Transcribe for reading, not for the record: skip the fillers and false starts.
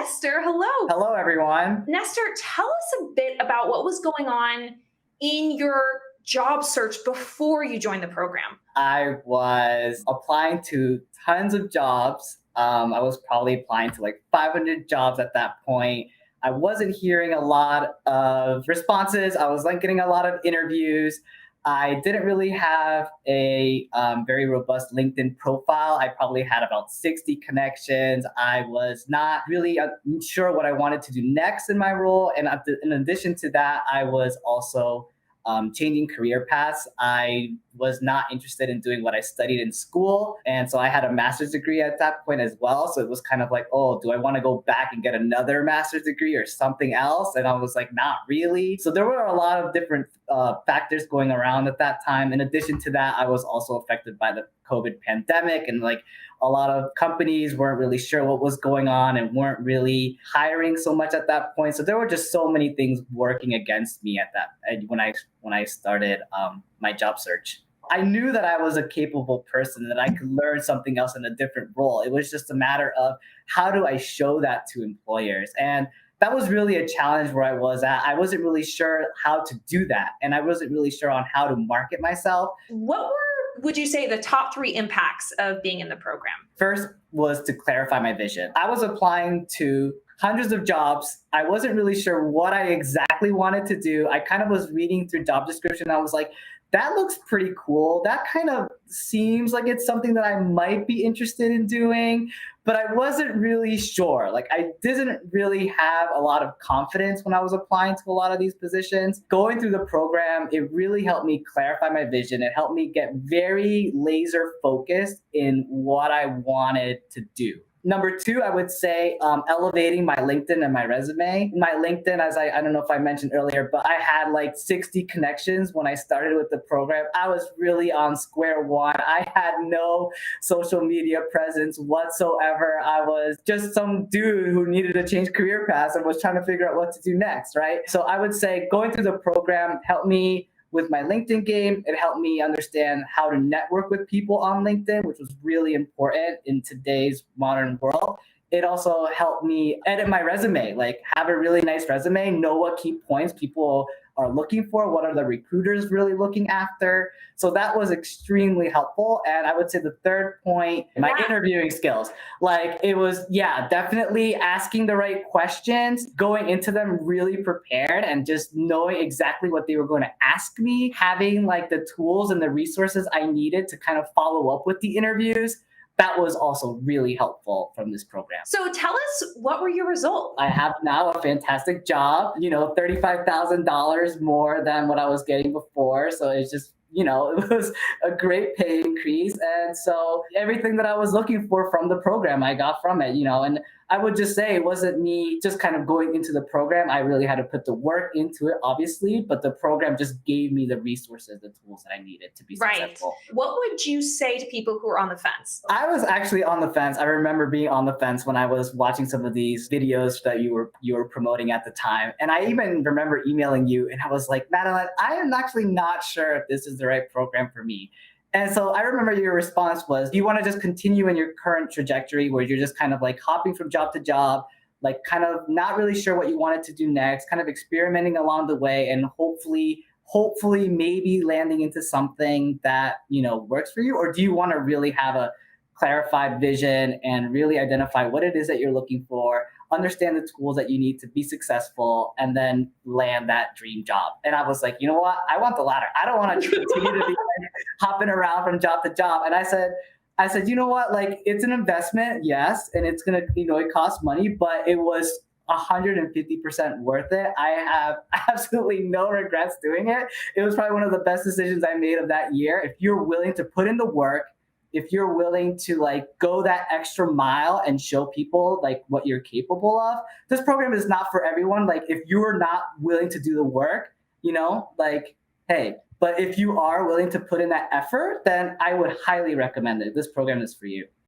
Nestor. Hello. Hello, everyone. Nestor, tell us a bit about what was going on in your job search before you joined the program. I was applying to tons of jobs. I was probably applying to like 500 jobs at that point. I wasn't hearing a lot of responses. I was like getting a lot of interviews. I didn't really have a very robust LinkedIn profile. I probably had about 60 connections. I was not really sure what I wanted to do next in my role. And in addition to that, I was also changing career paths. I was not interested in doing what I studied in school. And so I had a master's degree at that point as well. So it was kind of like, oh, do I want to go back and get another master's degree or something else? And I was like, not really. So there were a lot of different factors going around at that time. In addition to that, I was also affected by the COVID pandemic, and like a lot of companies weren't really sure what was going on and weren't really hiring so much at that point. So there were just so many things working against me at that when I started my job search. I knew that I was a capable person, that I could learn something else in a different role. It was just a matter of how do I show that to employers? And that was really a challenge where I was at. I wasn't really sure how to do that. And I wasn't really sure on how to market myself. What were, would you say, the top three impacts of being in the program? First was to clarify my vision. I was applying to hundreds of jobs. I wasn't really sure what I exactly wanted to do. I kind of was reading through job description. I was like, that looks pretty cool. That kind of seems like it's something that I might be interested in doing, but I wasn't really sure. Like, I didn't really have a lot of confidence when I was applying to a lot of these positions. Going through the program, it really helped me clarify my vision. It helped me get very laser focused in what I wanted to do. Number two, I would say elevating my LinkedIn and my resume. My LinkedIn, as I don't know if I mentioned earlier, but I had like 60 connections when I started with the program. I was really on square one. I had no social media presence whatsoever. I was just some dude who needed to change career paths and was trying to figure out what to do next, right? So I would say going through the program helped me with my LinkedIn game. It helped me understand how to network with people on LinkedIn, which was really important in today's modern world. It also helped me edit my resume, like have a really nice resume, know what key points people are looking for, what are the recruiters really looking after. So that was extremely helpful. And I would say the third point, my interviewing skills. Like it was, yeah, definitely asking the right questions, going into them really prepared and just knowing exactly what they were going to ask me, having like the tools and the resources I needed to kind of follow up with the interviews. That was also really helpful from this program. So tell us, what were your results? I have now a fantastic job, $35,000 more than what I was getting before. So it's just, it was a great pay increase. And so everything that I was looking for from the program, I got from it, and I would just say it wasn't me just kind of going into the program. I really had to put the work into it, obviously, but the program just gave me the resources, the tools that I needed to be successful. What would you say to people who are on the fence? I was actually on the fence. I remember being on the fence when I was watching some of these videos that you were promoting at the time. And I even remember emailing you and I was like, Madeline, I am actually not sure if this is the right program for me. And so I remember your response was, do you want to just continue in your current trajectory where you're just kind of like hopping from job to job, like kind of not really sure what you wanted to do next, kind of experimenting along the way and hopefully maybe landing into something that, works for you? Or do you want to really have a clarified vision and really identify what it is that you're looking for, understand the tools that you need to be successful, and then land that dream job? And I was like, you know what? I want the latter. I don't want to continue to be like, hopping around from job to job. And I said, you know what? Like, it's an investment, yes, and it's gonna, it costs money, but it was 150% worth it. I have absolutely no regrets doing it. It was probably one of the best decisions I made of that year. If you're willing to put in the work, if you're willing to like go that extra mile and show people like what you're capable of, this program is not for everyone. Like if you're not willing to do the work, hey, but if you are willing to put in that effort, then I would highly recommend it. This program is for you.